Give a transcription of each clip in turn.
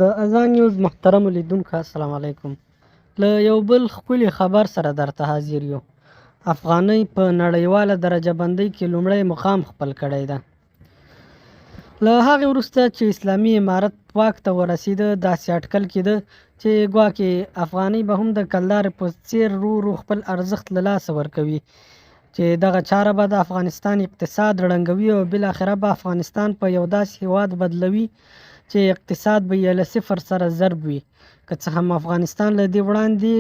د اذان نیوز محترمو لیدونکو السلام علیکم. له یو بل ښکلي خبر سره درته حاضر یو. افغانۍ په نړیواله درجه بندۍ کې لومړی مقام خپل کړی ده. له هغې وروسته چې اسلامي امارت واک ته ورسېده داسې اټکل کېده چې ګواکې افغانۍ به هم د کلدارې په څېر ورو ورو خپل ارزښت له لاسه ورکوي، چې دغه چاره به د افغانستان اقتصاد ړنګوي او بالاخره به افغانستان په یو داسې هېواد بدلوي چې اقتصاد به یې له صفر سره ضرب وي. که څه هم افغانستان له دې وړاندې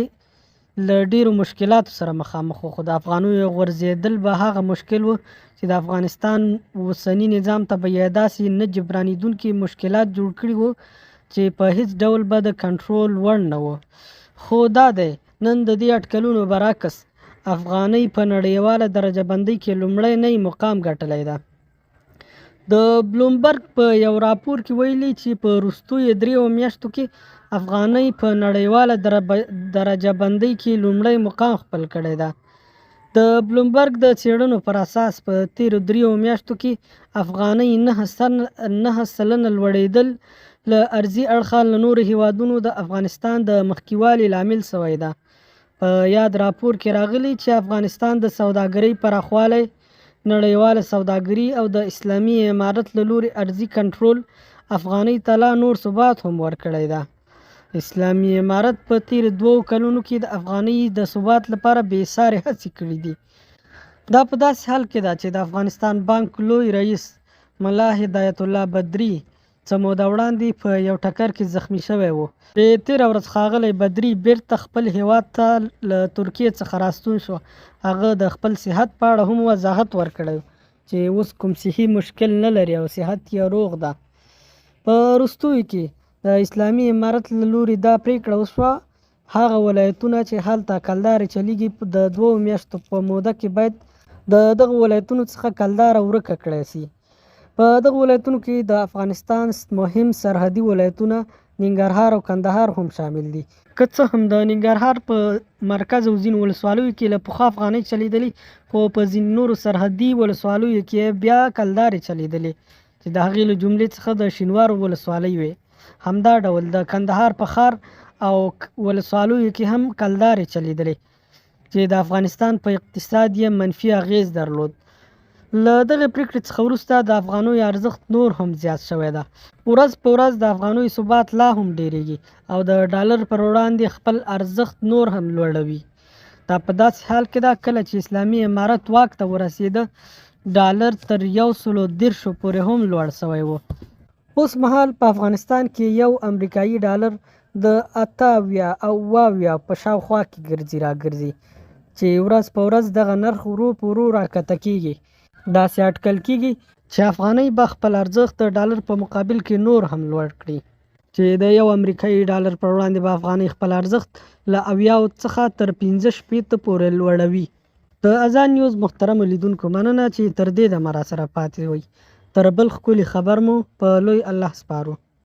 له ډېرو مشکلاتو سره مخامخ و، خو د افغانیو غورځېدل به هغه مشکل و چې د افغانستان اوسني نظام ته به یې داسې نه جبرانېدونکي مشکلات جوړ کړي وو چې په هیڅ ډول به د کنټرول وړ نه و. خو دا دی نن د دې اټکلونو برعکس افغانۍ په نړیواله درجه بندۍ کې لومړنی مقام ګټلی ده. د بلومبرګ په یو راپور کې ویلي چې په وروستیو 3 میاشتو کې افغانۍ په نړیواله درجه بندۍ کې لومړی مقام خپل کړی ده. د بلومبرګ د څېړنو پر اساس په تېرو 3 میاشتو کې افغانۍ 9 سلنه لوړېدل له ارضي اړخه له نورو هېوادونو د افغانستان د مخکې والي لامل شوی ده. په یاد راپور کې راغلي چې افغانستان د سوداګرۍ پراخوالی، نړیواله سوداګري او د اسلامي امارت له لوري ارضي کنټرول افغانۍ ته لا نور ثبات هم ورکړی ده. اسلامي امارت په تېرو 2 کلونو کې د افغانۍ د ثبات لپاره بېسارې هڅې کړې دي. دا په داسې حال کې ده چې د افغانستان بانک لوی رئیس ملا هدایت الله بدري څه موده وړاندې په یو ټکر کې زخمی شوی و. تېره ورځ ښاغلی بدري بیرته خپل هیواد ته له ترکیې څخه راستون شو. هغه د خپل صحت په اړه هم وضاحت ورکړی چې اوس کوم صحي مشکل نه لري او صحت یې روغ ده. په وروستیو کې د اسلامي امارت له لوري دا پریکړه وشوه هغه ولایتونه چې هلته کلدارې چلیږي د 2 میاشتو په موده کې باید د دغه ولایتونو څخه کلداره ورکه کړی سي. په دغه ولایتونو کې د افغانستان مهم سرحدي ولایتونه ننګرهار او کندهار هم شامل دي. که څه هم د ننګرهار په مرکز او ځینو ولسوالیو کې له پخوا افغانۍ چلیدلې، خو په ځینو نورو سرحدي ولسوالیو کې بیا کلدارې چلیدلې چې د هغې له جملې څخه د شینوارو ولسوالۍ وې. همدا ډول د کندهار په ښار او ولسوالیو کې هم کلدارې چلیدلې چې د افغانستان په اقتصاد یې منفي اغیز درلود. له دغې پریکړې څخه وروسته د افغانیو ارزښت نور هم زیات شوی ده. ورځ په ورځ د افغانیو ثبات لا هم ډیریږي او د ډالر پر وړاندې خپل ارزښت نور هم لوړوي. دا په داسې حال کې ده کله چې اسلامي امارت واک ته ورسېده ډالر تر 130 پورې هم لوړ شوی و. اوس مهال په افغانستان کې یو امریکایي ډالر د 88 او 88 په شاوخوا کې راګرځي چې ورځ په ورځ دغه نرخ ورو په ورو راکته کیږي. داسې اټکل کیږي چې افغانۍ به خپل ارزښت د ډالر په مقابل کې نور هم لوړ کړي، چې د یو امریکایي ډالر پر وړاندې به افغانۍ خپل ارزښت له 80 څخه تر 65 پورې لوړوي. د اذان نیوز محترمو لیدونکو مننه چې تر دې دمه راسره پاتې وئ. تر بل ښکلي خبر مو په لوی الله سپارو.